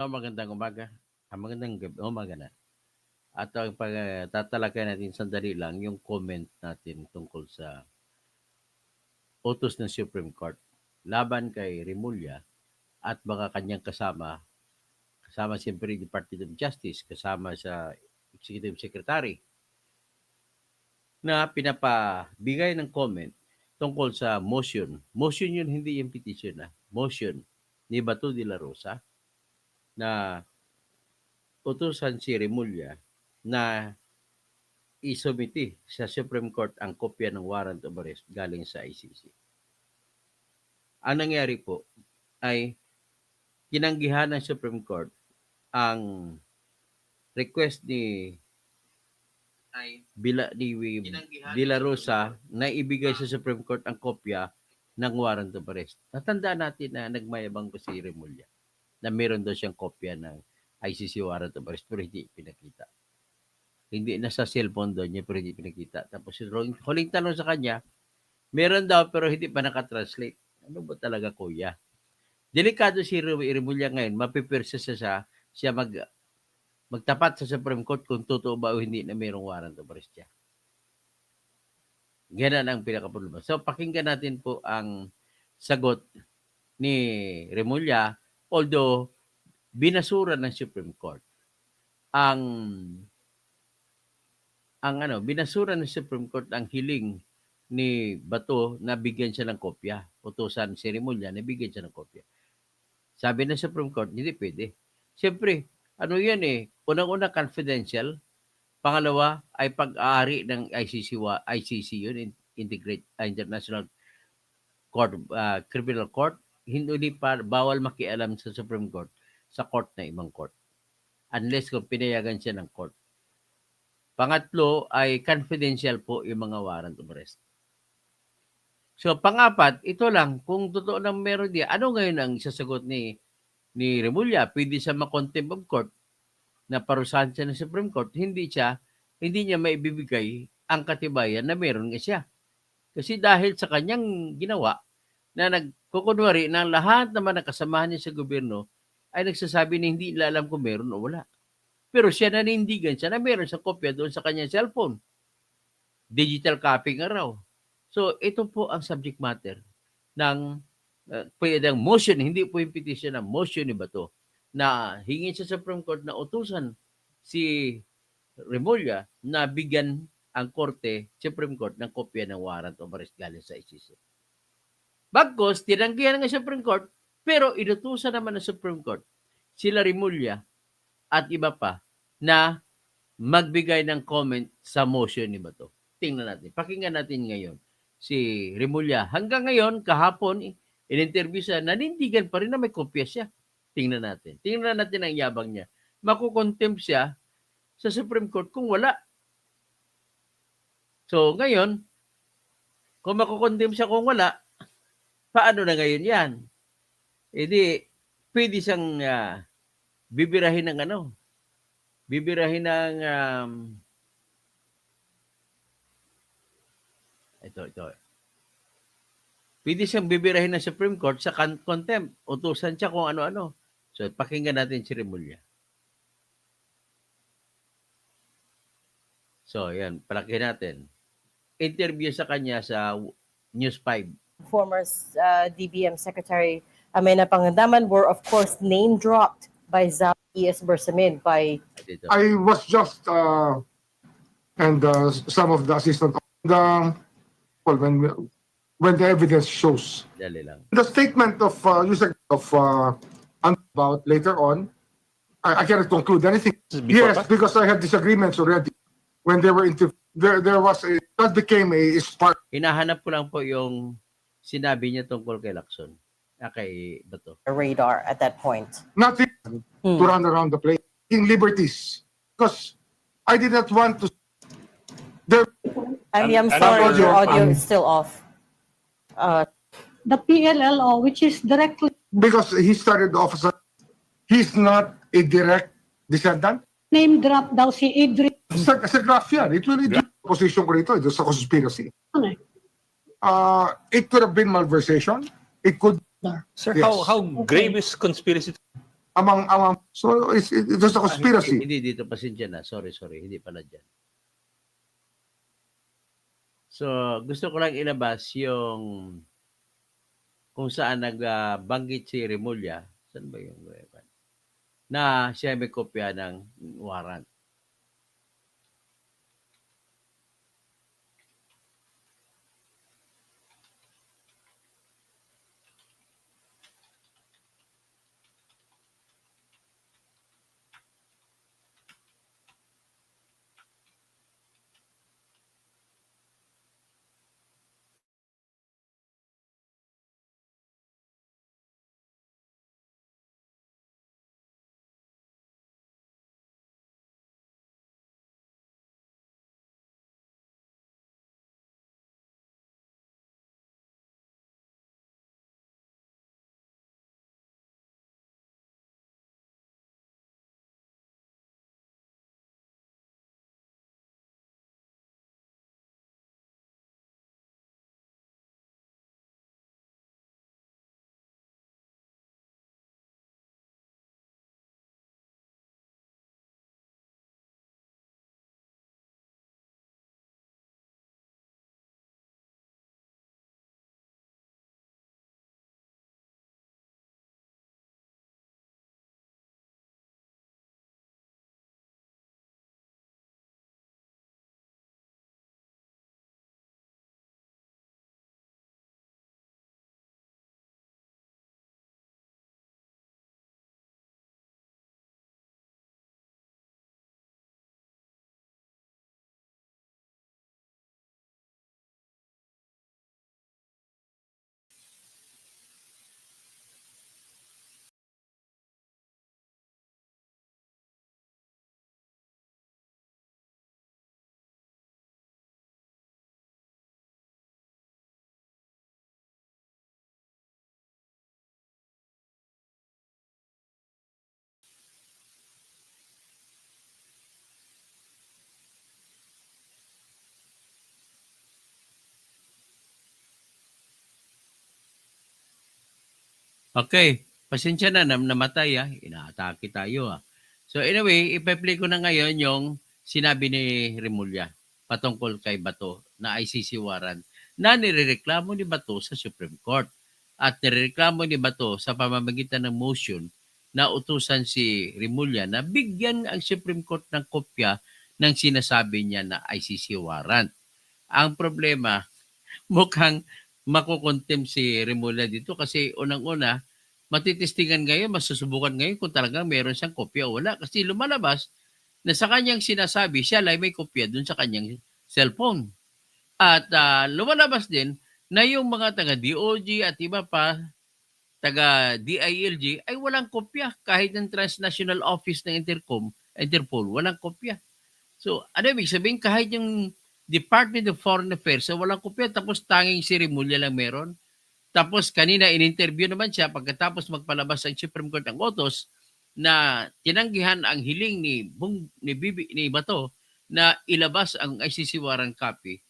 Magandang umaga. Magandang gabi. Umaga na. At ang tatalakay natin sandali lang yung comment natin tungkol sa utos ng Supreme Court laban kay Remulla at mga kanyang kasama siyempre yung Department of Justice, kasama sa Executive Secretary na pinapabigay ng comment tungkol sa motion. Motion yun, hindi yung petition na. Motion ni Bato de la Rosa na utusan si Remulla na isumiti sa Supreme Court ang kopya ng warrant of arrest galing sa ICC. Ang nangyari po ay tinanggihan ng Supreme Court ang request ni De La Rosa na ibigay sa Supreme Court ang kopya ng warrant of arrest. Natandaan natin na nagmayabang pa si Remulla na meron daw siyang kopya ng ICC warrant of arrest pero hindi pinakita. Hindi na sa cellphone doon niya pero hindi pinakita. Tapos huling tanong sa kanya, meron daw pero hindi pa nakatranslate. Ano ba talaga kuya? Delikado si Remulla ngayon, mapipirsa siya magtapat sa Supreme Court kung totoo ba o hindi na mayroong warrant of arrest siya. Ganyan ang pinaka-problema. So pakinggan natin po ang sagot ni Remulla, although binasura ng Supreme Court binasura ng Supreme Court ang hiling ni Bato na bigyan siya ng kopya. Utusan si Remulla na bigyan siya ng kopya. Sabi ng Supreme Court, hindi pwede. Siyempre, yan unang-una confidential, pangalawa ay pag-aari ng ICC yun, International Court, Criminal Court, hindi pa bawal makialam sa Supreme Court sa court na ibang court. Unless kung pinayagan siya ng court. Pangatlo ay confidential po yung mga warrant of arrest. So, pangapat, ito lang, kung totoo nang meron diya, ano ngayon ang isasagot ni Remulla? Pwede siya ma-contempt of court na parusahan siya ng Supreme Court, hindi niya maibibigay ang katibayan na meron nga siya. Kasi dahil sa kanyang ginawa, na nagkukunwari na lahat naman ng kasamahan niya sa gobyerno ay nagsasabi na hindi nila alam kung meron o wala. Pero siya nanindigan siya na meron sa kopya doon sa kanyang cellphone. Digital copy nga raw. So, ito po ang subject matter ng motion, hindi po yung petition ng motion ni Bato na hingin sa Supreme Court na utusan si Remulla na bigyan ang Supreme Court ng kopya ng warrant of arrest galing sa ICC. Bagkos, tinanggihan ng Supreme Court, pero inutusan naman ng Supreme Court sila Remulla at iba pa na magbigay ng comment sa motion ni Bato. Tingnan natin. Pakinggan natin ngayon si Remulla. Hanggang ngayon, kahapon, in-interview siya, nanindigan pa rin na may kopya siya. Tingnan natin. Tingnan natin ang yabang niya. Makukontempt siya sa Supreme Court kung wala. So, ngayon, kung makukontempt siya kung wala, paano na ngayon yan? Di, pwede siyang bibirahin ng ito. Pwede siyang bibirahin ng Supreme Court sa contempt. Utusan siya kung ano-ano. So, pakinggan natin si Remulla. So, yan. Palakihin natin. Interview sa kanya sa News 5. Former DBM Secretary Amena Pangandaman were, of course, name-dropped by Zam E.S. Bersamin by... I was just, and some of the assistant, when the evidence shows. Dali lang. The statement of about later on, I cannot conclude anything. Yes, because I have disagreements already. When they were there was that became a spark. Hinahanap ko lang po yung sinabi niya tungkol kay Lacson. Kay Bato. Radar at that point. Nothing to run around the place in liberties. Because I did not want to. I'm sorry, your audio is still off. The PLLO, which is directly... Because he started off as he's not a direct descendant. Name drop daw si Idris. Sa graph yan. It will be position ko rito. Ito sa conspiracy. It could have been malversation. It could... Sir, Yes. how grave is conspiracy? so it was a conspiracy. Hindi dito, pasensya na. Sorry, hindi pala dyan. So, gusto ko lang ilabas yung kung saan nagbanggit si Remulla. Saan ba yung na siya may kopya ng warrant. Okay, pasensya na, namatay inaatake tayo So anyway, ipe-play ko na ngayon yung sinabi ni Remulla patungkol kay Bato na ICC warrant na nirereklamo ni Bato sa Supreme Court. At nirereklamo ni Bato sa pamamagitan ng motion na utusan si Remulla na bigyan ang Supreme Court ng kopya ng sinasabi niya na ICC warrant. Ang problema, mukhang makukontem si Remulla dito kasi unang-una, matitistingan ngayon, masusubukan ngayon kung talagang meron siyang kopya o wala. Kasi lumalabas na sa kanyang sinasabi, siya lang may kopya dun sa kanyang cellphone. At lumalabas din na yung mga taga-DOJ at iba pa, taga-DILG ay walang kopya. Kahit ng Transnational Office ng Interpol, walang kopya. So, ano ibig sabihin? Kahit yung Department of Foreign Affairs, walang kopya. Tapos tanging si Remulla lang meron. Tapos kanina in-interview naman siya pagkatapos magpalabas ang Supreme Court ng utos na tinanggihan ang hiling ni Bato na ilabas ang ICC warrant copy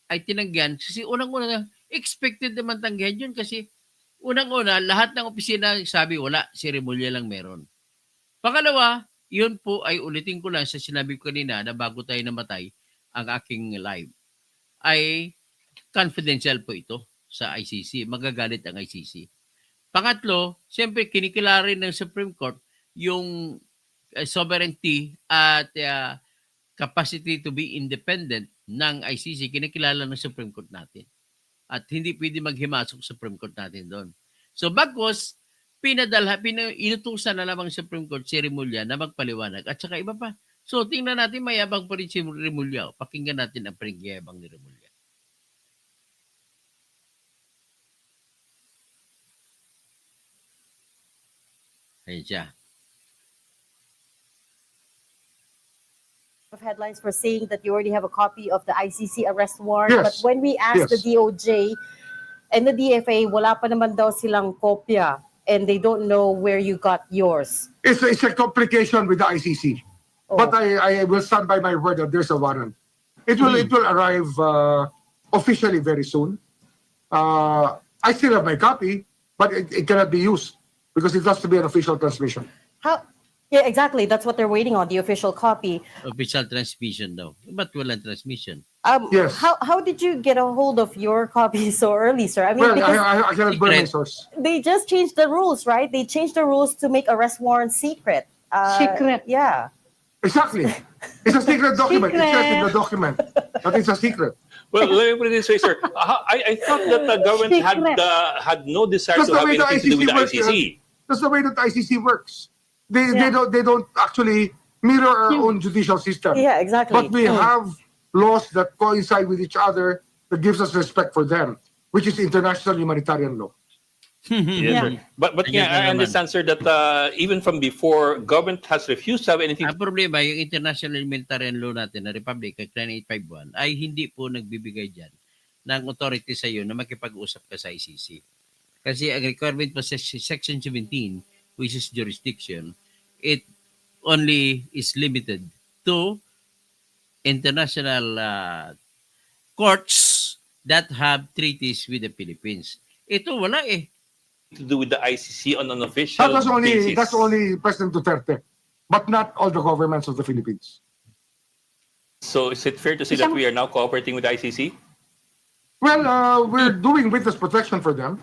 ay tinanggihan kasi unang-una expected naman tanggihan yun kasi unang-una lahat ng opisina sabi wala, si Remulla lang meron. Pangalawa, yun po ay ulitin ko lang sa sinabi ko kanina na bago tayo namatay ang aking live ay confidential po ito sa ICC. Magagalit ang ICC. Pangatlo, siyempre kinikilala rin ng Supreme Court yung sovereignty at capacity to be independent ng ICC. Kinikilala ng Supreme Court natin. At hindi pwede maghimasok sa Supreme Court natin doon. So bagkos, inutusan na lamang Supreme Court si Remulla na magpaliwanag at saka iba pa. So tingnan natin mayabang pa rin si Remulla. Pakinggan natin ang pagyayabang ni Remulla. Ayan siya. Of headlines for saying that you already have a copy of the ICC arrest warrant. Yes. But when we asked the DOJ and the DFA, wala pa naman daw silang kopya and they don't know where you got yours. It's a complication with the ICC. Oh. But I will stand by my word that there's a warrant. It will arrive officially very soon. I still have my copy, but it cannot be used because it has to be an official transmission. How? Yeah, exactly. That's what they're waiting on, the official copy. Official transmission daw. Ba't walang transmission? Yes. How did you get a hold of your copy so early, sir? I mean, Well, because I cannot burn my Secret. source. they just changed the rules, right? They changed the rules to make arrest warrant secret. Secret. Yeah. Exactly. It's a secret document. It says in the Secret. document that it's a secret. Well, let me put it this way, sir. I thought that the government Secret. had no desire That's to the have way the anything to do with the ICC works. ICC. That's the way that ICC works. They Yeah. don't actually mirror our own judicial system. Yeah, exactly. But we have laws that coincide with each other that gives us respect for them, which is international humanitarian law. Yes, Yeah. sir. But Ayun yeah, na I naman. understand, sir, that even from before, government has refused to have anything. Ang problema, yung international humanitarian law natin na Republic Act 9851 ay hindi po nagbibigay dyan ng authority sa iyo na makipag-usap ka sa ICC. Kasi ang requirement po sa Section 17, which is jurisdiction, it only is limited to international courts that have treaties with the Philippines. Ito wala eh. to do with the ICC on an official That's basis. only President Duterte, but not all the governments of the Philippines. So is it fair to say that we are now cooperating with the ICC? Well, we're doing witness protection for them.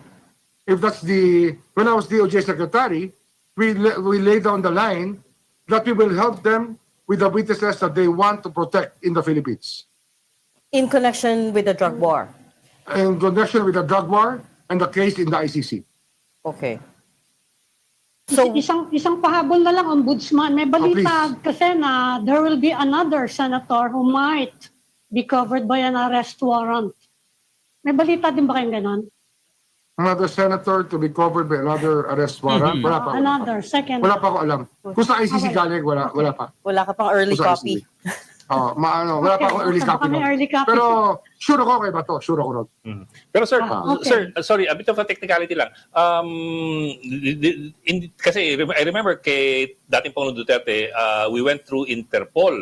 If that's when I was DOJ secretary, we laid down the line that we will help them with the witnesses that they want to protect in the Philippines. In connection with the drug war. In connection with the drug war and the case in the ICC. Okay. So, Isang pahabol na lang, Ombudsman. May balita kasi na there will be another senator who might be covered by an arrest warrant. May balita din ba kayong ganon? Another senator to be covered by another arrest warrant. Wala pa. Another, second. Wala pa ako alam. Kung sa ICC galing, wala pa. wala ka pang early Kung sa copy. wala pa akong early Baka copy. may nun. early copy. Pero sure ako kay Bato. Sure ako ron. Pero sir, Okay. sir, sorry, a bit of a technicality lang. Kasi I remember kay dating Pangulong Duterte, we went through Interpol,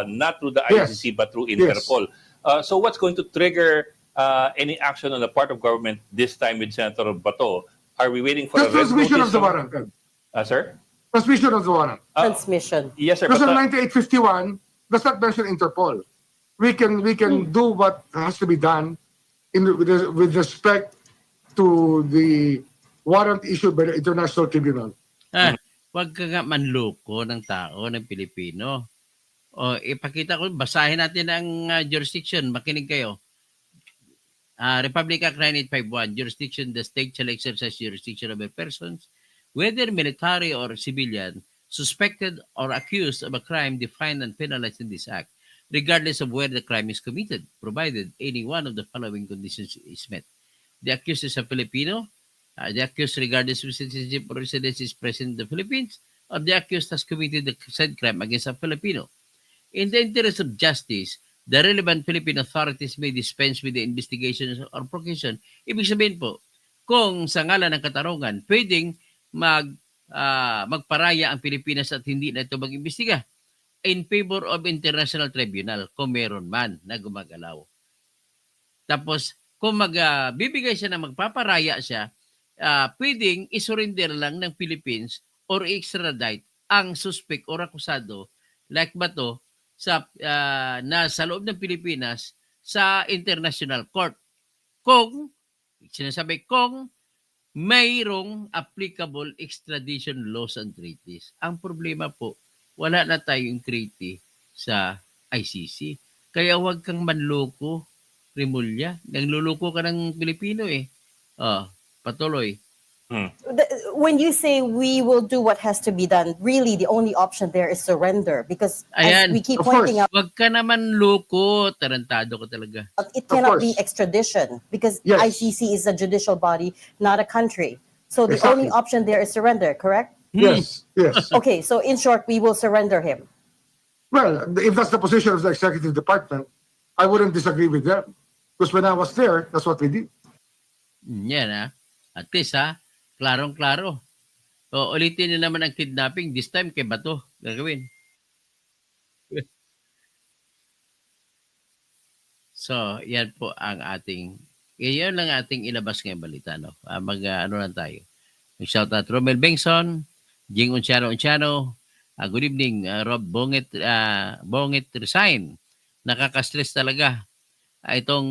not through the Yes. ICC but through Interpol. So what's going to trigger any action on the part of government this time with Senator Bato? Are we waiting for Just a red transmission of notice? the warrant. Sir? Transmission of the warrant. Transmission. Yes, sir. Because But, 9851 does not mention Interpol. We can do what has to be done with respect to the warrant issued by the International Tribunal. Huwag ka nga manloko ng tao, ng Pilipino. O, ipakita ko, basahin natin ang jurisdiction. Makinig kayo. Republic Act 9851, jurisdiction, the state shall exercise jurisdiction over persons, whether military or civilian, suspected or accused of a crime defined and penalized in this act, regardless of where the crime is committed, provided any one of the following conditions is met. The accused is a Filipino, the accused regardless of citizenship or residence is present in the Philippines, or the accused has committed the said crime against a Filipino. In the interest of justice, the relevant Philippine authorities may dispense with the investigation or prosecution. Ibig sabihin po, kung sa ngalan ng katarungan, pwedeng magparaya ang Pilipinas at hindi na ito mag-imbestiga in favor of international tribunal kung meron man na gumagalaw. Tapos, kung bibigay siya na magpaparaya siya, pwedeng isurrender lang ng Philippines or extradite ang suspect or akusado like Bato na sa loob ng Pilipinas sa international court. Kung mayroong applicable extradition laws and treaties. Ang problema po, wala na tayong treaty sa ICC. Kaya huwag kang manloko, Rimulya. Nangluloko ka ng Pilipino eh. Patuloy. When you say we will do what has to be done, really the only option there is surrender because Ayan. as we keep Of pointing course. out, Huwag ka naman loko. Tarantado ka talaga. it cannot be course. extradition because Yes. ICC is a judicial body, not a country. So the Exactly. only option there is surrender, correct? Yes, yes. Okay, so in short, we will surrender him. Well, if that's the position of the executive department, I wouldn't disagree with them. Because when I was there, that's what we did. Yan At least klarong-klaro. O, ulitin nyo naman ang kidnapping. This time kay Bato gagawin. So, yan po ang yan lang ating ilabas ngayong balita. No? Ano lang tayo. Mag-shout out Romel Bengson, Jing Unciano, good evening, Rob Bonget resign. Nakaka-stress talaga. Itong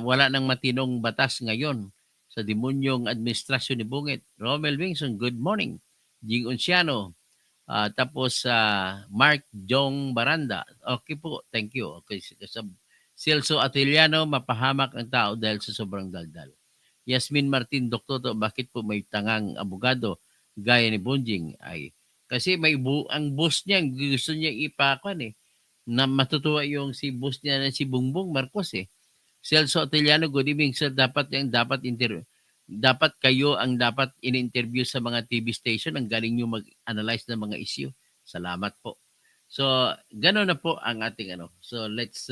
wala nang matinong batas ngayon sa demonyong administrasyon ni Bonget. Romel Wingson, good morning. Jing Unciano, tapos Mark Jong Baranda. Okay po, thank you. Okay, Celso Atiliano, mapahamak ang tao dahil sa sobrang daldal. Yasmin Martin, Doktor, bakit po may tangang abogado gaya ni Bunjing? Ay, kasi may ang boss niya, gusto niya ipakuan na matutuwa yung si boss niya na si Bongbong Marcos Celso Atiliano, good evening sir. Dapat kayo ang dapat in-interview sa mga TV station. Ang galing nyo mag-analyze ng mga issue. Salamat po. So, gano'n na po ang ating So, let's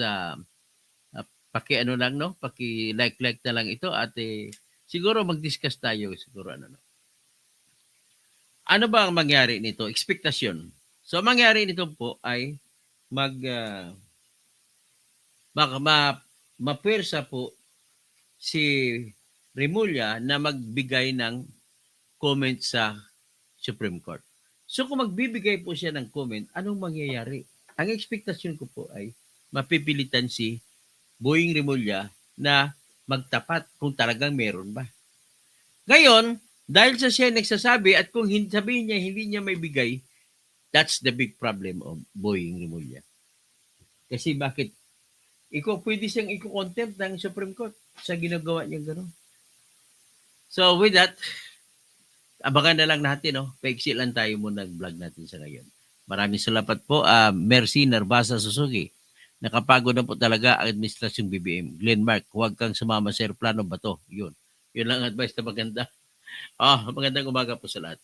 paki-like na lang ito at siguro mag-discuss tayo siguro Ano ba ang mangyari nito? Expectation. So, ang mangyari nito po ay mapwersa po si Remulla na magbigay ng comment sa Supreme Court. So kung magbibigay po siya ng comment, anong mangyayari? Ang expectation ko po ay mapipilitan si Boying Remulla na magtapat kung talagang meron ba. Ngayon, dahil sa siya nagsasabi at kung sabihin niya hindi niya may bigay, that's the big problem of Boying Remulla. Kasi bakit? Pwede siyang i-contempt ng Supreme Court sa ginagawa niya gano'n. So with that, abangan na lang natin. Paiksi lang tayo muna nag-vlog natin sa ngayon. Maraming salamat po. Mercy Narbasa Susugi. Nakapagod na po talaga ang administrasyong BBM. Glenn Mark, huwag kang sumama sa aeroplano ba to? Yun lang advice na maganda. Magandang umaga po sa lahat.